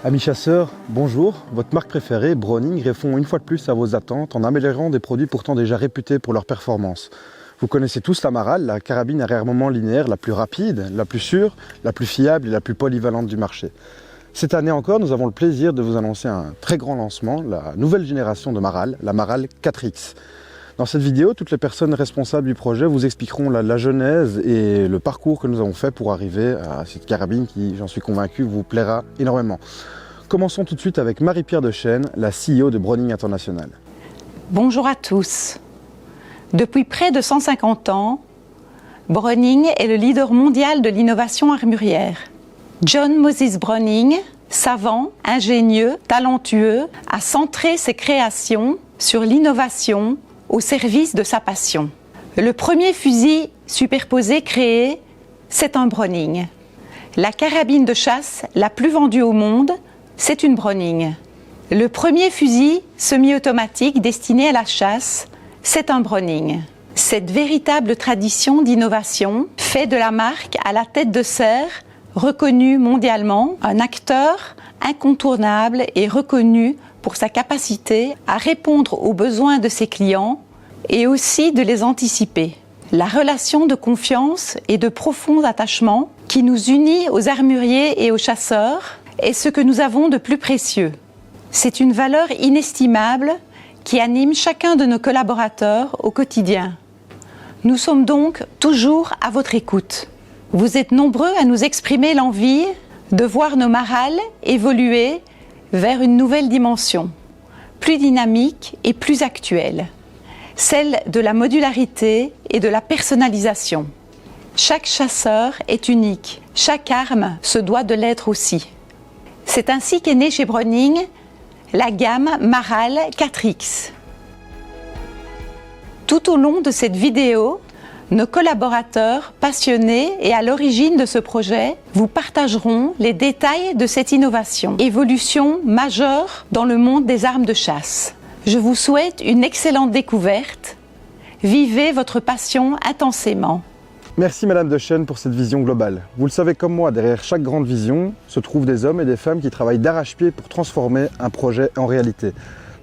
Amis chasseurs, bonjour. Votre marque préférée, Browning, répond une fois de plus à vos attentes en améliorant des produits pourtant déjà réputés pour leur performance. Vous connaissez tous la Maral, la carabine à réarmement linéaire la plus rapide, la plus sûre, la plus fiable et la plus polyvalente du marché. Cette année encore, nous avons le plaisir de vous annoncer un très grand lancement, la nouvelle génération de Maral, la Maral 4X. Dans cette vidéo, toutes les personnes responsables du projet vous expliqueront la genèse et le parcours que nous avons fait pour arriver à cette carabine qui, j'en suis convaincu, vous plaira énormément. Commençons tout de suite avec Marie-Pierre Dechêne, la CEO de Browning International. Bonjour à tous. Depuis près de 150 ans, Browning est le leader mondial de l'innovation armurière. John Moses Browning, savant, ingénieux, talentueux, a centré ses créations sur l'innovation au service de sa passion. Le premier fusil superposé créé, c'est un Browning. La carabine de chasse la plus vendue au monde, c'est une Browning. Le premier fusil semi-automatique destiné à la chasse, c'est un Browning. Cette véritable tradition d'innovation fait de la marque à la tête de serre, reconnue mondialement, un acteur incontournable et reconnu pour sa capacité à répondre aux besoins de ses clients et aussi de les anticiper. La relation de confiance et de profond attachement qui nous unit aux armuriers et aux chasseurs est ce que nous avons de plus précieux. C'est une valeur inestimable qui anime chacun de nos collaborateurs au quotidien. Nous sommes donc toujours à votre écoute. Vous êtes nombreux à nous exprimer l'envie de voir nos Maral évoluer vers une nouvelle dimension, plus dynamique et plus actuelle, celle de la modularité et de la personnalisation. Chaque chasseur est unique, chaque arme se doit de l'être aussi. C'est ainsi qu'est née chez Browning la gamme Maral 4X. Tout au long de cette vidéo, nos collaborateurs passionnés et à l'origine de ce projet vous partageront les détails de cette innovation, évolution majeure dans le monde des armes de chasse. Je vous souhaite une excellente découverte. Vivez votre passion intensément. Merci Madame Dechêne pour cette vision globale. Vous le savez comme moi, derrière chaque grande vision se trouvent des hommes et des femmes qui travaillent d'arrache-pied pour transformer un projet en réalité.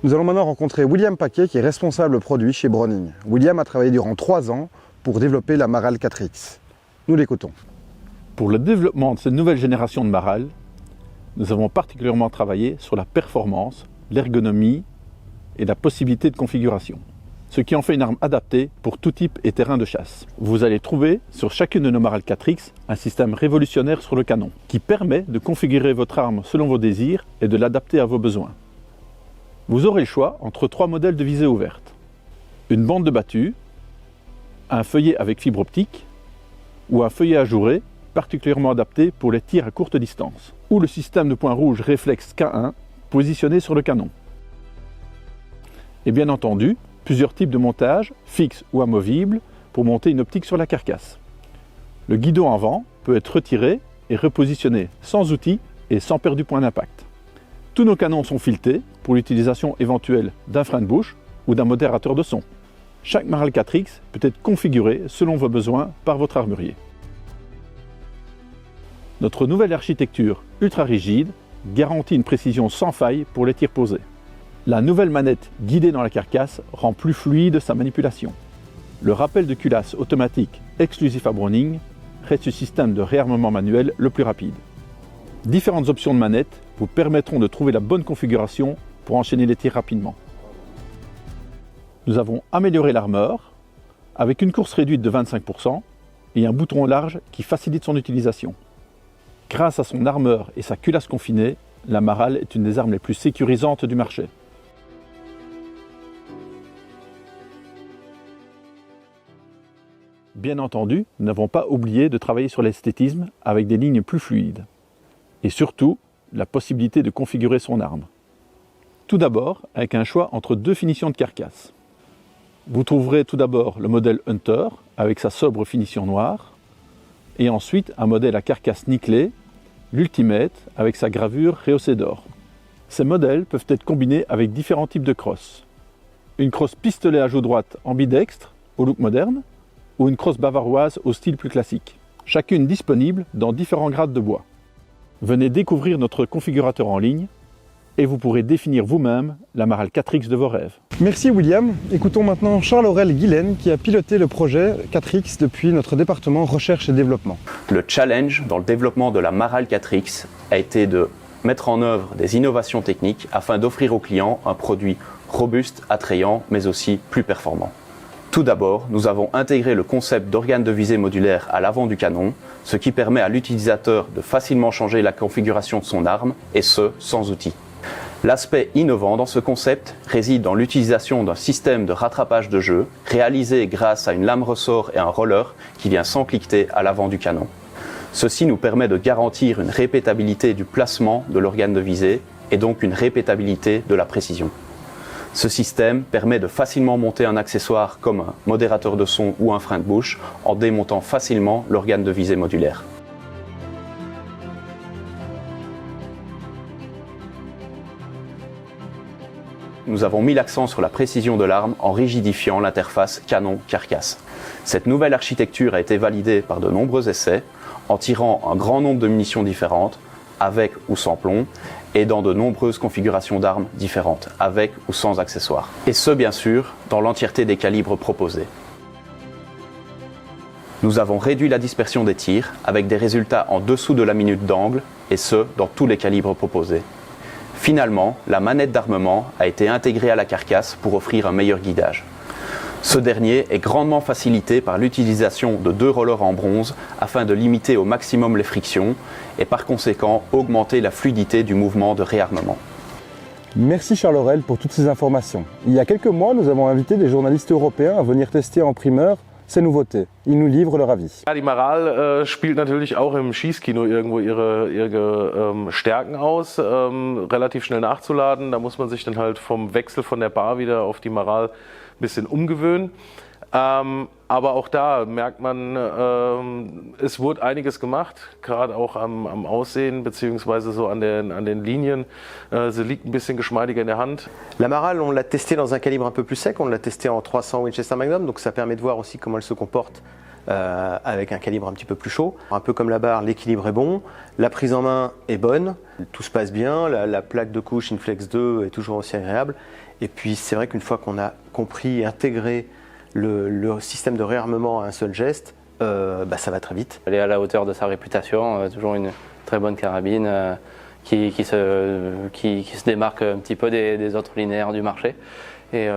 Nous allons maintenant rencontrer William Paquet qui est responsable produit chez Browning. William a travaillé durant 3 ans pour développer la Maral 4X. Nous l'écoutons. Pour le développement de cette nouvelle génération de Maral, nous avons particulièrement travaillé sur la performance, l'ergonomie et la possibilité de configuration, ce qui en fait une arme adaptée pour tout type et terrain de chasse. Vous allez trouver sur chacune de nos Maral 4X un système révolutionnaire sur le canon qui permet de configurer votre arme selon vos désirs et de l'adapter à vos besoins. Vous aurez le choix entre 3 modèles de visée ouverte. Une bande de battue, un feuillet avec fibre optique ou un feuillet ajouré particulièrement adapté pour les tirs à courte distance, ou le système de point rouge réflexe K1 positionné sur le canon. Et bien entendu, plusieurs types de montage, fixes ou amovibles, pour monter une optique sur la carcasse. Le guidon avant peut être retiré et repositionné sans outil et sans perdre du point d'impact. Tous nos canons sont filetés pour l'utilisation éventuelle d'un frein de bouche ou d'un modérateur de son. Chaque Maral 4X peut être configuré selon vos besoins par votre armurier. Notre nouvelle architecture ultra rigide garantit une précision sans faille pour les tirs posés. La nouvelle manette guidée dans la carcasse rend plus fluide sa manipulation. Le rappel de culasse automatique exclusif à Browning reste le système de réarmement manuel le plus rapide. Différentes options de manette vous permettront de trouver la bonne configuration pour enchaîner les tirs rapidement. Nous avons amélioré l'armeur avec une course réduite de 25% et un bouton large qui facilite son utilisation. Grâce à son armeur et sa culasse confinée, la Maral est une des armes les plus sécurisantes du marché. Bien entendu, nous n'avons pas oublié de travailler sur l'esthétisme avec des lignes plus fluides. Et surtout, la possibilité de configurer son arme. Tout d'abord, avec un choix entre 2 finitions de carcasse. Vous trouverez tout d'abord le modèle Hunter avec sa sobre finition noire et ensuite un modèle à carcasse nickelée, l'Ultimate avec sa gravure rehaussée d'or. Ces modèles peuvent être combinés avec différents types de crosses. Une crosse pistolet à joue droite ambidextre au look moderne ou une crosse bavaroise au style plus classique, chacune disponible dans différents grades de bois. Venez découvrir notre configurateur en ligne et vous pourrez définir vous-même la Marale 4X de vos rêves. Merci William. Écoutons maintenant Charles-Aurel Guilaine qui a piloté le projet 4X depuis notre département recherche et développement. Le challenge dans le développement de la Marale 4X a été de mettre en œuvre des innovations techniques afin d'offrir aux clients un produit robuste, attrayant, mais aussi plus performant. Tout d'abord, nous avons intégré le concept d'organe de visée modulaire à l'avant du canon, ce qui permet à l'utilisateur de facilement changer la configuration de son arme, et ce, sans outil. L'aspect innovant dans ce concept réside dans l'utilisation d'un système de rattrapage de jeu réalisé grâce à une lame ressort et un roller qui vient s'encliqueter à l'avant du canon. Ceci nous permet de garantir une répétabilité du placement de l'organe de visée et donc une répétabilité de la précision. Ce système permet de facilement monter un accessoire comme un modérateur de son ou un frein de bouche en démontant facilement l'organe de visée modulaire. Nous avons mis l'accent sur la précision de l'arme en rigidifiant l'interface canon-carcasse. Cette nouvelle architecture a été validée par de nombreux essais en tirant un grand nombre de munitions différentes, avec ou sans plomb, et dans de nombreuses configurations d'armes différentes, avec ou sans accessoires. Et ce, bien sûr, dans l'entièreté des calibres proposés. Nous avons réduit la dispersion des tirs, avec des résultats en dessous de la minute d'angle, et ce, dans tous les calibres proposés. Finalement, la manette d'armement a été intégrée à la carcasse pour offrir un meilleur guidage. Ce dernier est grandement facilité par l'utilisation de 2 rollers en bronze afin de limiter au maximum les frictions et par conséquent augmenter la fluidité du mouvement de réarmement. Merci Charles-Aurel pour toutes ces informations. Il y a quelques mois, nous avons invité des journalistes européens à venir tester en primeur ces nouveautés. Ils nous livrent leur avis. Ja, die Marale spielt natürlich auch im Schießkino irgendwo ihre Stärken aus, relativ schnell nachzuladen. Da muss man sich dann halt vom Wechsel von der Bar wieder auf die Marale ein bisschen umgewöhnen. Aber auch da merkt man, es wurde einiges gemacht, gerade auch am Aussehen bzw. so an den Linien. Sie liegt ein bisschen geschmeidiger in der Hand. La Marale, on l'a testée dans un calibre un peu plus sec, on l'a testée en 300 Winchester Magnum, donc ça permet de voir aussi comment elle se comporte avec un calibre un petit peu plus chaud. Un peu comme la barre, l'équilibre est bon, la prise en main est bonne, tout se passe bien, la plaque de couche Inflex 2 est toujours aussi agréable. Et puis c'est vrai qu'une fois qu'on a compris et intégré le système de réarmement à un seul geste, ça va très vite. Elle est à la hauteur de sa réputation, toujours une très bonne carabine qui se démarque un petit peu des autres linéaires du marché. Et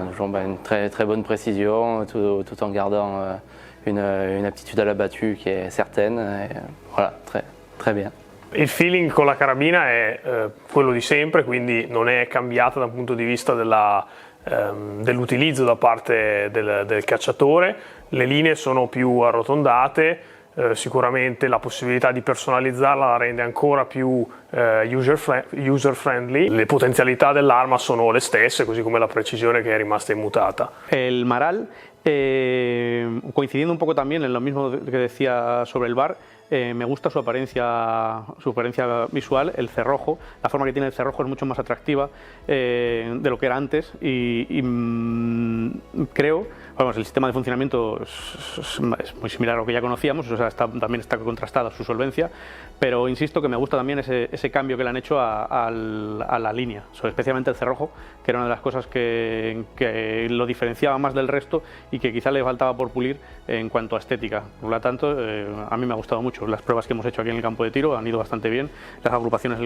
toujours une très, très bonne précision tout en gardant une aptitude à la battue qui est certaine. Et, voilà, très, très bien. Il feeling con la carabina è quello di sempre, quindi non è cambiata dal punto di vista dell'utilizzo da parte del cacciatore. Le linee sono più arrotondate, sicuramente la possibilità di personalizzarla la rende ancora più user-friendly. Le potenzialità dell'arma sono le stesse, così come la precisione che è rimasta immutata. El Marale, coincidiendo un poco también en lo mismo que decía sobre el bar, me gusta su apariencia visual, el cerrojo, la forma que tiene el cerrojo es mucho más atractiva de lo que era antes y creo, vamos, el sistema de funcionamiento es muy similar a lo que ya conocíamos, o sea, también está contrastada su solvencia, pero insisto que me gusta también ese cambio que le han hecho a la línea, especialmente el cerrojo, que era una de las cosas que lo diferenciaba más del resto y que quizá le faltaba por pulir en cuanto a estética. Por lo tanto, a mí me ha gustado mucho. Las pruebas que hemos hecho aquí en el campo de tiro han ido bastante bien. Las agrupaciones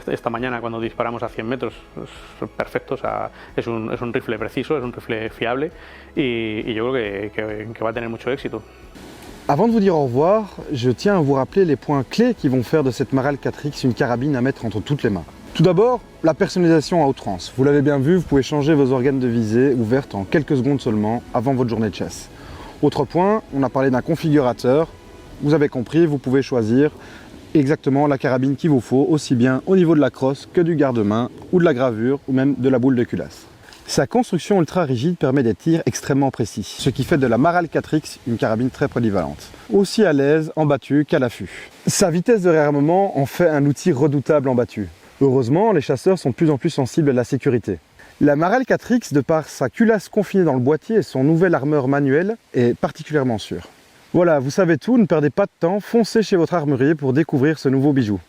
esta mañana cuando disparamos a 100 metros es perfecto. O sea, es un rifle preciso, es un rifle fiable y yo creo que va a tener mucho éxito. Avant de vous dire au revoir, je tiens à vous rappeler les points clés qui vont faire de cette Marale 4X une carabine à mettre entre toutes les mains. Tout d'abord, la personnalisation à outrance. Vous l'avez bien vu, vous pouvez changer vos organes de visée ouvertes en quelques secondes seulement avant votre journée de chasse. Autre point, on a parlé d'un configurateur. Vous avez compris, vous pouvez choisir exactement la carabine qu'il vous faut, aussi bien au niveau de la crosse que du garde-main ou de la gravure ou même de la boule de culasse. Sa construction ultra rigide permet des tirs extrêmement précis, ce qui fait de la Marale 4X une carabine très polyvalente. Aussi à l'aise en battue qu'à l'affût. Sa vitesse de réarmement en fait un outil redoutable en battue. Heureusement, les chasseurs sont de plus en plus sensibles à la sécurité. La Marale 4X, de par sa culasse confinée dans le boîtier et son nouvel armeur manuel, est particulièrement sûre. Voilà, vous savez tout, ne perdez pas de temps, foncez chez votre armurier pour découvrir ce nouveau bijou.